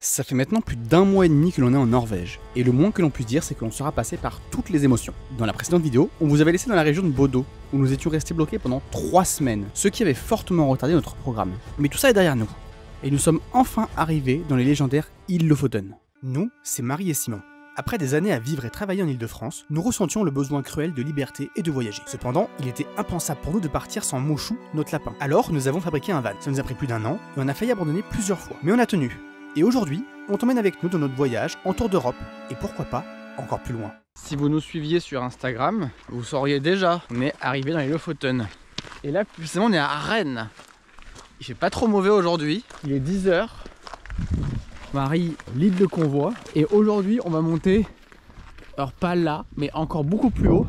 Ça fait maintenant plus d'1 mois et demi que l'on est en Norvège, et le moins que l'on puisse dire c'est que l'on sera passé par toutes les émotions. Dans la précédente vidéo, on vous avait laissé dans la région de Bodø, où nous étions restés bloqués pendant 3 semaines, ce qui avait fortement retardé notre programme. Mais tout ça est derrière nous, et nous sommes enfin arrivés dans les légendaires îles Lofoten. Nous, c'est Marie et Simon. Après des années à vivre et travailler en Île-de-France, nous ressentions le besoin cruel de liberté et de voyager. Cependant, il était impensable pour nous de partir sans Mochou, notre lapin. Alors, nous avons fabriqué un van. Ça nous a pris plus d'1 an, et on a failli abandonner plusieurs fois. Mais on a tenu. Et aujourd'hui, on t'emmène avec nous dans notre voyage en tour d'Europe, et pourquoi pas, encore plus loin. Si vous nous suiviez sur Instagram, vous sauriez déjà, on est arrivé dans les Lofoten. Et là, plus précisément, on est à Rennes. Il fait pas trop mauvais aujourd'hui, il est 10 h. Marie lead le convoi, et aujourd'hui, on va monter, alors pas là, mais encore beaucoup plus haut,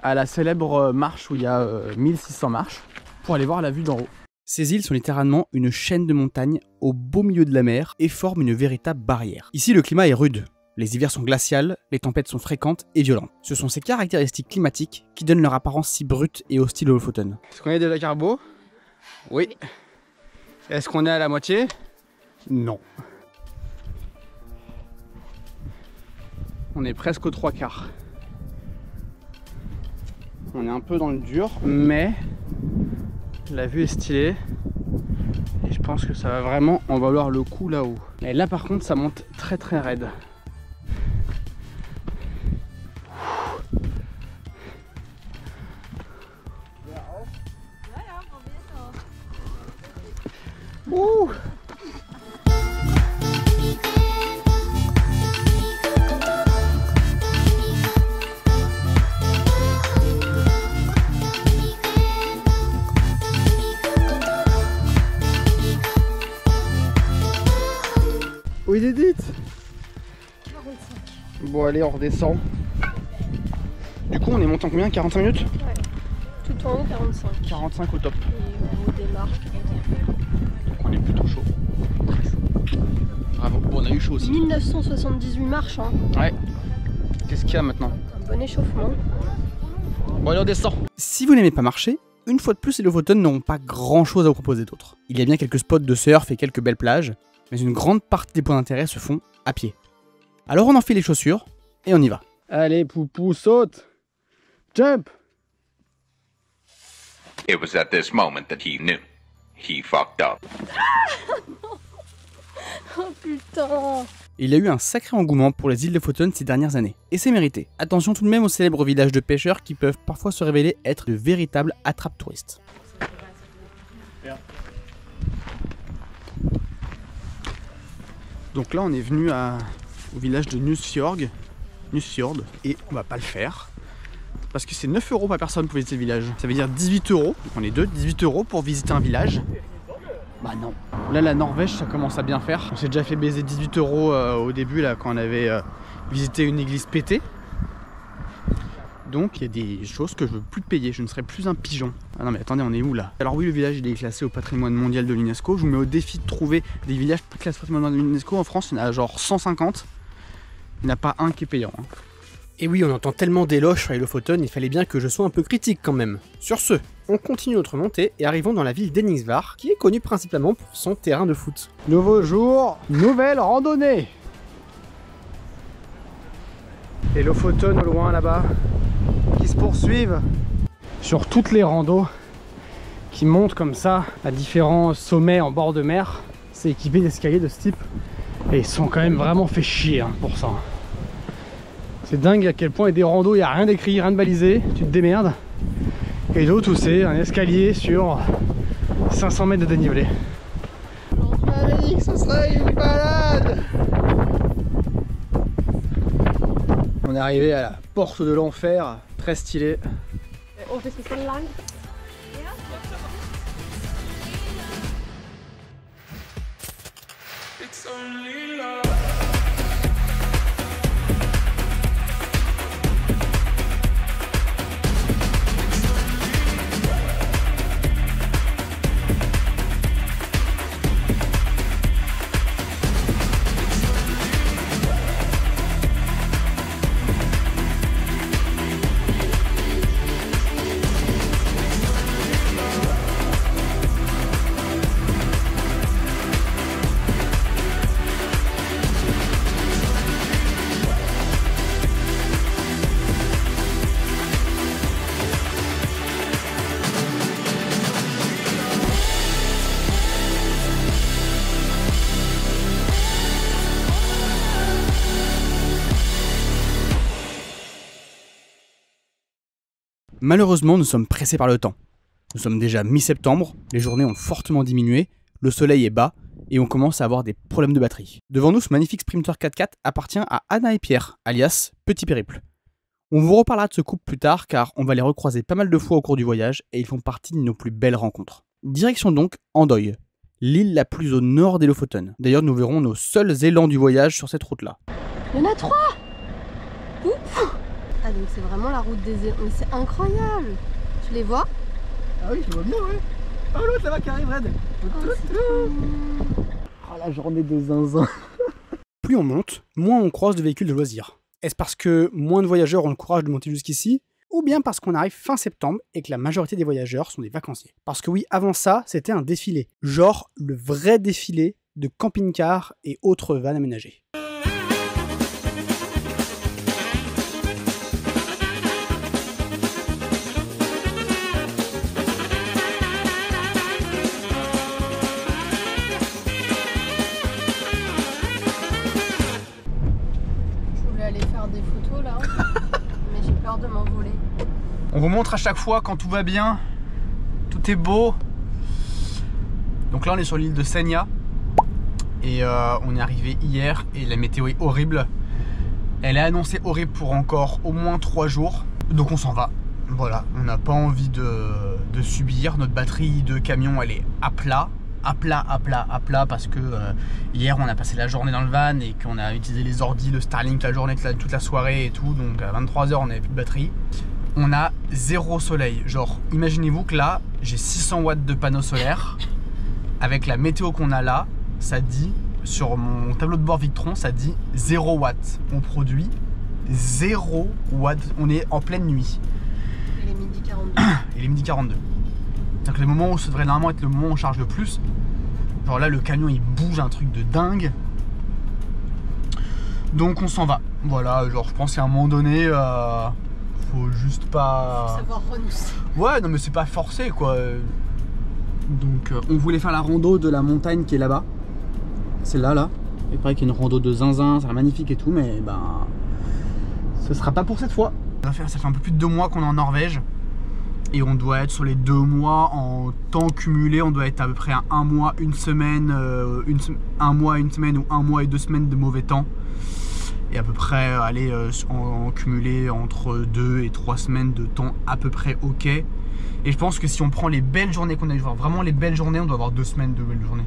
à la célèbre marche où il y a 1600 marches, pour aller voir la vue d'en haut. Ces îles sont littéralement une chaîne de montagnes au beau milieu de la mer et forment une véritable barrière. Ici, le climat est rude. Les hivers sont glaciales, les tempêtes sont fréquentes et violentes. Ce sont ces caractéristiques climatiques qui donnent leur apparence si brute et hostile aux Lofoten. Est-ce qu'on est déjà carbo? Oui. Est-ce qu'on est à la moitié? Non. On est presque aux 3/4. On est un peu dans le dur, mais la vue est stylée. Et je pense que ça va vraiment en valoir le coup là-haut. Et là par contre ça monte très très raide. Ouh. Oui, Edith. 45. Bon allez, on redescend. Du coup on est monté en combien? 45 minutes? Ouais. Tout en haut 45. 45 au top. Et on démarre 41. Donc on est plutôt chaud. Très chaud. Bravo. Bon, on a eu chaud aussi. 1978 marches hein. Ouais. Qu'est-ce qu'il y a maintenant? Un bon échauffement. Bon allez, on descend. Si vous n'aimez pas marcher, une fois de plus, les Lofoten n'auront pas grand chose à vous proposer d'autre. Il y a bien quelques spots de surf et quelques belles plages, mais une grande partie des points d'intérêt se font à pied. Alors on enfile les chaussures et on y va. Allez, Poupou, saute. Jump. It was at this moment that he knew. He fucked up. Oh putain. Il y a eu un sacré engouement pour les îles Lofoten ces dernières années, et c'est mérité. Attention tout de même aux célèbres villages de pêcheurs qui peuvent parfois se révéler être de véritables attrapes touristes. Donc là on est venu au village de Nusfjord, et on va pas le faire parce que c'est 9 € par personne pour visiter le village. Ça veut dire 18 €, donc on est deux, 18 € pour visiter un village. Bah non. Là la Norvège ça commence à bien faire. On s'est déjà fait baiser 18 € au début là quand on avait visité une église pétée. Donc il y a des choses que je veux plus payer, je ne serai plus un pigeon. Ah non mais attendez, on est où là? Alors oui, le village il est classé au patrimoine mondial de l'UNESCO. Je vous mets au défi de trouver des villages classés au patrimoine mondial de l'UNESCO. En France il y en a genre 150. Il n'y en a pas un qui est payant. Hein. Et oui, on entend tellement d'éloges sur les Lofoten, il fallait bien que je sois un peu critique quand même. Sur ce, on continue notre montée et arrivons dans la ville d'Enningsvar, qui est connue principalement pour son terrain de foot. Nouveau jour, nouvelle randonnée. Les Lofoten au loin là-bas, qui se poursuivent sur toutes les randos qui montent comme ça à différents sommets en bord de mer. C'est équipé d'escaliers de ce type et ils sont quand même vraiment fait chier hein, pour ça. C'est dingue à quel point il y a des randos, il n'y a rien d'écrit, rien de balisé, tu te démerdes. Et d'autres où c'est un escalier sur 500 mètres de dénivelé. On m'avait dit que ce serait une balade. On est arrivé à la porte de l'enfer, très stylé. On fait ce là. Malheureusement, nous sommes pressés par le temps. Nous sommes déjà mi-septembre, les journées ont fortement diminué, le soleil est bas et on commence à avoir des problèmes de batterie. Devant nous, ce magnifique Sprinter 4x4 appartient à Anna et Pierre, alias Petit Périple. On vous reparlera de ce couple plus tard car on va les recroiser pas mal de fois au cours du voyage et ils font partie de nos plus belles rencontres. Direction donc Andoy, l'île la plus au nord des Lofoten. D'ailleurs, nous verrons nos seuls élans du voyage sur cette route-là. Il y en a 3. Ouf. Ah donc c'est vraiment la route des élans. Mais c'est incroyable. Tu les vois? Ah oui, je vois bien, ouais. Oh l'autre là-bas qui arrive, Red. Oh la journée de zinzin. Plus on monte, moins on croise de véhicules de loisirs. Est-ce parce que moins de voyageurs ont le courage de monter jusqu'ici? Ou bien parce qu'on arrive fin septembre et que la majorité des voyageurs sont des vacanciers? Parce que oui, avant ça, c'était un défilé. Genre le vrai défilé de camping-cars et autres vannes aménagées. On vous montre à chaque fois quand tout va bien, tout est beau. Donc là on est sur l'île de Senja et on est arrivé hier et la météo est horrible. Elle est annoncée horrible pour encore au moins 3 jours. Donc on s'en va. Voilà, on n'a pas envie de subir. Notre batterie de camion elle est à plat. À plat parce que hier on a passé la journée dans le van et qu'on a utilisé les ordis, le Starlink la journée, toute la soirée et tout. Donc à 23 h on n'avait plus de batterie. On a 0 soleil. Genre, imaginez-vous que là, j'ai 600 watts de panneaux solaires. Avec la météo qu'on a là, ça dit, sur mon tableau de bord Victron, ça dit 0 watts. On produit 0 watts. On est en pleine nuit. Il est midi 42. Il est midi 42. Donc le moment où ça devrait normalement être le moment où on charge le plus. Genre là, le camion, il bouge un truc de dingue. Donc on s'en va. Voilà, genre je pense qu'à un moment donné... faut juste pas... Faut savoir renoncer. Ouais, non mais c'est pas forcé quoi. Donc on voulait faire la rando de la montagne qui est là-bas. C'est là. Il paraît qu'il y a une rando de zinzin, ça a l'air magnifique et tout, mais ben... ce sera pas pour cette fois. Ça fait un peu plus de 2 mois qu'on est en Norvège. Et on doit être sur les 2 mois en temps cumulé, on doit être à peu près à 1 mois, 1 semaine, 1 mois, 1 semaine ou 1 mois et 2 semaines de mauvais temps. Et à peu près aller en cumulé entre 2 et 3 semaines de temps à peu près ok. Et je pense que si on prend les belles journées qu'on a eu, vraiment les belles journées, on doit avoir 2 semaines de belles journées.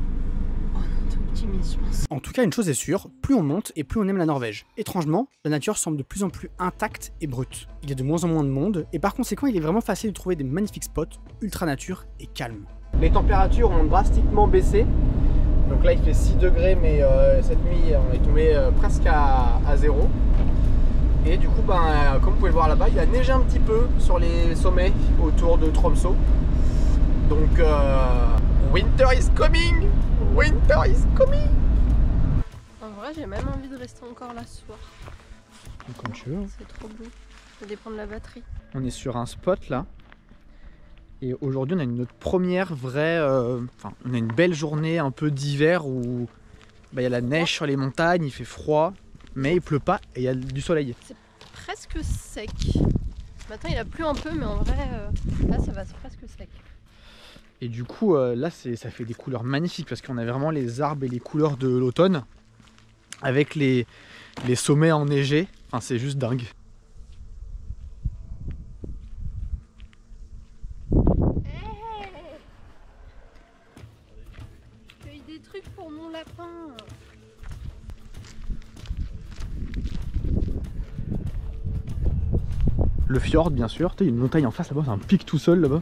Oh non, t'es optimiste, je pense. En tout cas, une chose est sûre, plus on monte et plus on aime la Norvège. Étrangement, la nature semble de plus en plus intacte et brute. Il y a de moins en moins de monde et par conséquent, il est vraiment facile de trouver des magnifiques spots, ultra nature et calmes. Les températures ont drastiquement baissé. Donc là il fait 6 degrés mais cette nuit on est tombé presque à 0. Et du coup ben, comme vous pouvez le voir là-bas, il a neigé un petit peu sur les sommets autour de Tromsø. Donc winter is coming! Winter is coming! En vrai j'ai même envie de rester encore là ce soir. Comme tu veux. C'est trop beau. Ça dépend de la batterie. On est sur un spot là. Et aujourd'hui on a notre première vraie, on a une belle journée un peu d'hiver où il y a la neige sur les montagnes, il fait froid, mais il pleut pas et il y a du soleil. C'est presque sec. Maintenant il a plu un peu mais en vrai là ça va, c'est presque sec. Et du coup là ça fait des couleurs magnifiques parce qu'on a vraiment les arbres et les couleurs de l'automne avec les sommets enneigés, enfin, c'est juste dingue. Des trucs pour mon lapin. Le fjord bien sûr, il y a une montagne en face là-bas, c'est un pic tout seul là-bas.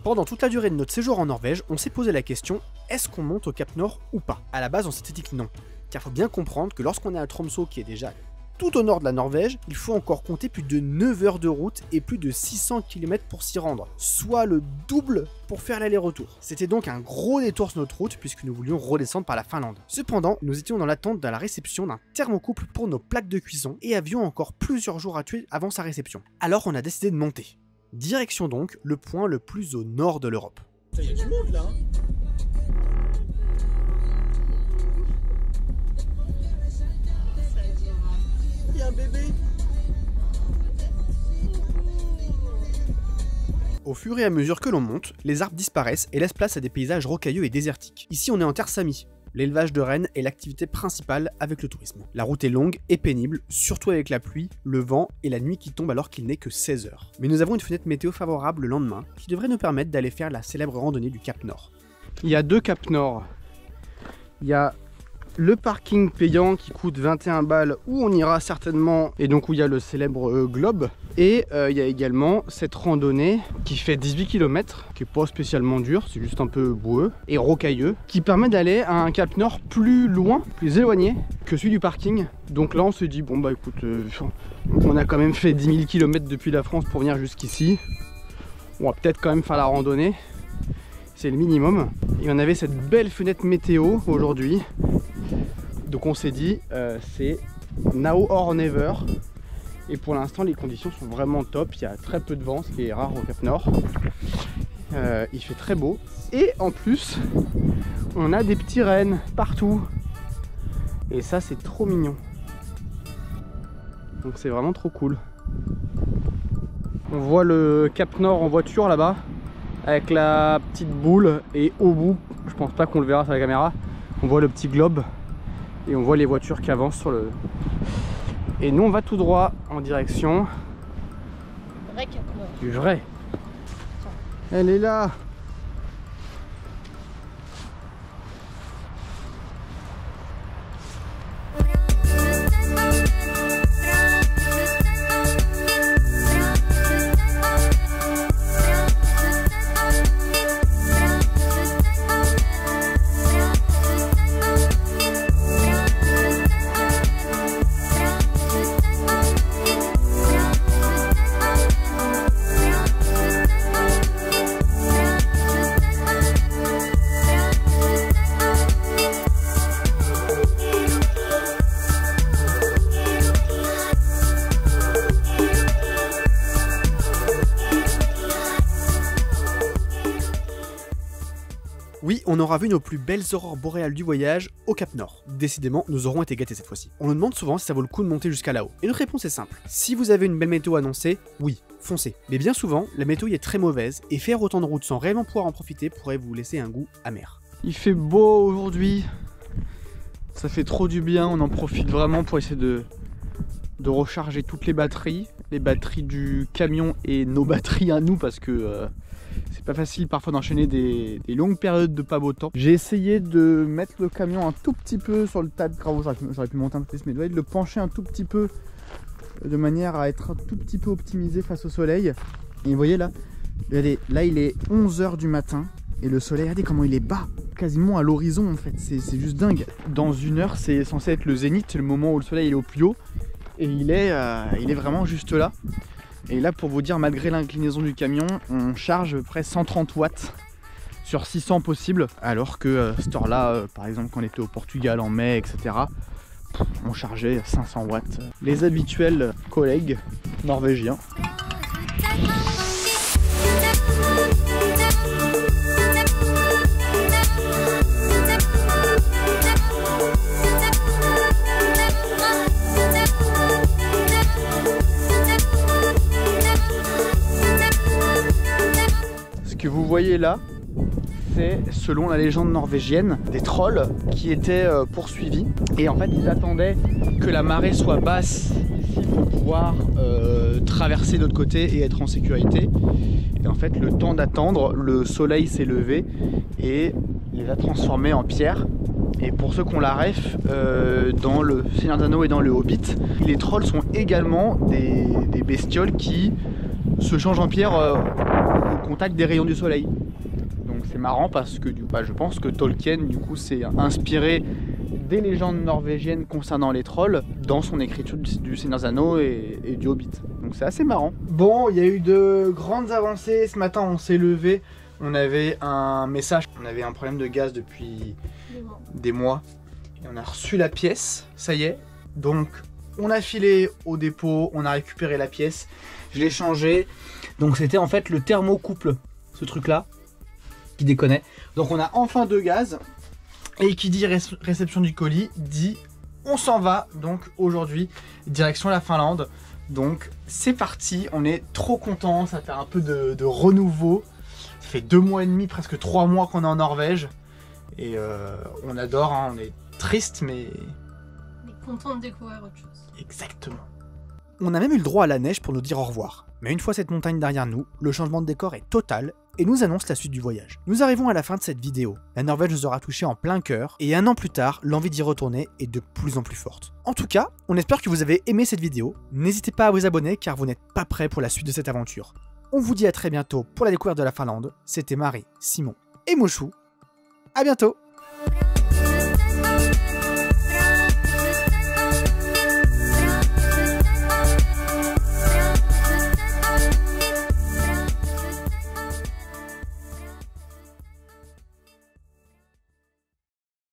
Pendant toute la durée de notre séjour en Norvège, on s'est posé la question, est-ce qu'on monte au Cap Nord ou pas? À la base, on s'était dit que non, car il faut bien comprendre que lorsqu'on est à Tromsø, qui est déjà tout au nord de la Norvège, il faut encore compter plus de 9 heures de route et plus de 600 km pour s'y rendre, soit le double pour faire l'aller-retour. C'était donc un gros détour sur notre route puisque nous voulions redescendre par la Finlande. Cependant, nous étions dans l'attente de la réception d'un thermocouple pour nos plaques de cuisson et avions encore plusieurs jours à tuer avant sa réception. Alors on a décidé de monter. Direction donc le point le plus au nord de l'Europe. Il y a du monde là, hein. Il y a un bébé. Au fur et à mesure que l'on monte, les arbres disparaissent et laissent place à des paysages rocailleux et désertiques. Ici on est en terre sami. L'élevage de rennes est l'activité principale avec le tourisme. La route est longue et pénible, surtout avec la pluie, le vent et la nuit qui tombe alors qu'il n'est que 16 heures. Mais nous avons une fenêtre météo favorable le lendemain qui devrait nous permettre d'aller faire la célèbre randonnée du Cap Nord. Il y a 2 Cap Nord. Il y a le parking payant qui coûte 21 balles où on ira certainement et donc où il y a le célèbre globe. Et il y a également cette randonnée qui fait 18 km, qui est pas spécialement dur, c'est juste un peu boueux et rocailleux, qui permet d'aller à un Cap Nord plus loin, plus éloigné que celui du parking. Donc là on se dit bon bah écoute, on a quand même fait 10 000 km depuis la France pour venir jusqu'ici. On va peut-être quand même faire la randonnée. C'est le minimum. Et on avait cette belle fenêtre météo aujourd'hui. Donc on s'est dit c'est now or never. Et pour l'instant les conditions sont vraiment top. Il y a très peu de vent, ce qui est rare au Cap Nord. Il fait très beau. Et en plus on a des petits rennes partout. Et ça c'est trop mignon. Donc c'est vraiment trop cool. On voit le Cap Nord en voiture là-bas, avec la petite boule, et au bout, je pense pas qu'on le verra sur la caméra, on voit le petit globe et on voit les voitures qui avancent sur le... Et nous on va tout droit en direction Vrai Cap Nord. du vrai. Elle est là. Oui, on aura vu nos plus belles aurores boréales du voyage au Cap Nord. Décidément, nous aurons été gâtés cette fois-ci. On nous demande souvent si ça vaut le coup de monter jusqu'à là-haut. Et notre réponse est simple. Si vous avez une belle météo annoncée, oui, foncez. Mais bien souvent, la météo y est très mauvaise et faire autant de route sans réellement pouvoir en profiter pourrait vous laisser un goût amer. Il fait beau aujourd'hui. Ça fait trop du bien, on en profite vraiment pour essayer de recharger toutes les batteries du camion et nos batteries à nous parce que c'est pas facile parfois d'enchaîner des longues périodes de pas beau temps. J'ai essayé de mettre le camion un tout petit peu sur le tas de gravats, j'aurais pu monter un peu plus, mais de le pencher un tout petit peu de manière à être un tout petit peu optimisé face au soleil. Et vous voyez là, regardez, là il est 11 h du matin et le soleil, regardez comment il est bas, quasiment à l'horizon en fait, c'est juste dingue. Dans 1 heure c'est censé être le zénith, c'est le moment où le soleil est au plus haut et il est vraiment juste là. Et là pour vous dire, malgré l'inclinaison du camion, on charge près 130 watts sur 600 possible, alors que cette heure là, par exemple quand on était au Portugal en mai, etc., on chargeait 500 watts. Les habituels collègues norvégiens. Ce que vous voyez là, c'est, selon la légende norvégienne, des trolls qui étaient poursuivis. Et en fait, ils attendaient que la marée soit basse ici pour pouvoir traverser de l'autre côté et être en sécurité. Et en fait, le temps d'attendre, le soleil s'est levé et les a transformés en pierre. Et pour ceux qui ont la ref, dans le Seigneur des Anneaux et dans le Hobbit, les trolls sont également des bestioles qui se changent en pierre au contact des rayons du soleil. Donc c'est marrant parce que je pense que Tolkien du coup s'est inspiré des légendes norvégiennes concernant les trolls dans son écriture du Seigneur des Anneaux et du Hobbit. Donc c'est assez marrant. Bon, il y a eu de grandes avancées. Ce matin, on s'est levé. On avait un message. On avait un problème de gaz depuis des mois. Et on a reçu la pièce. Ça y est. Donc, on a filé au dépôt. On a récupéré la pièce. Je l'ai changé. Donc, c'était en fait le thermocouple. Ce truc-là. Qui déconnait. Donc, on a enfin 2 gaz. Et qui dit réception du colis dit on s'en va. Donc aujourd'hui direction la Finlande. Donc c'est parti, on est trop contents, ça fait un peu de renouveau. Ça fait 2 mois et demi, presque 3 mois qu'on est en Norvège. Et on adore, hein. On est triste mais... On est content de découvrir autre chose. Exactement. On a même eu le droit à la neige pour nous dire au revoir. Mais une fois cette montagne derrière nous, le changement de décor est total et nous annonce la suite du voyage. Nous arrivons à la fin de cette vidéo. La Norvège nous aura touché en plein cœur et 1 an plus tard, l'envie d'y retourner est de plus en plus forte. En tout cas, on espère que vous avez aimé cette vidéo. N'hésitez pas à vous abonner car vous n'êtes pas prêts pour la suite de cette aventure. On vous dit à très bientôt pour la découverte de la Finlande. C'était Marie, Simon et Mouchou. À bientôt!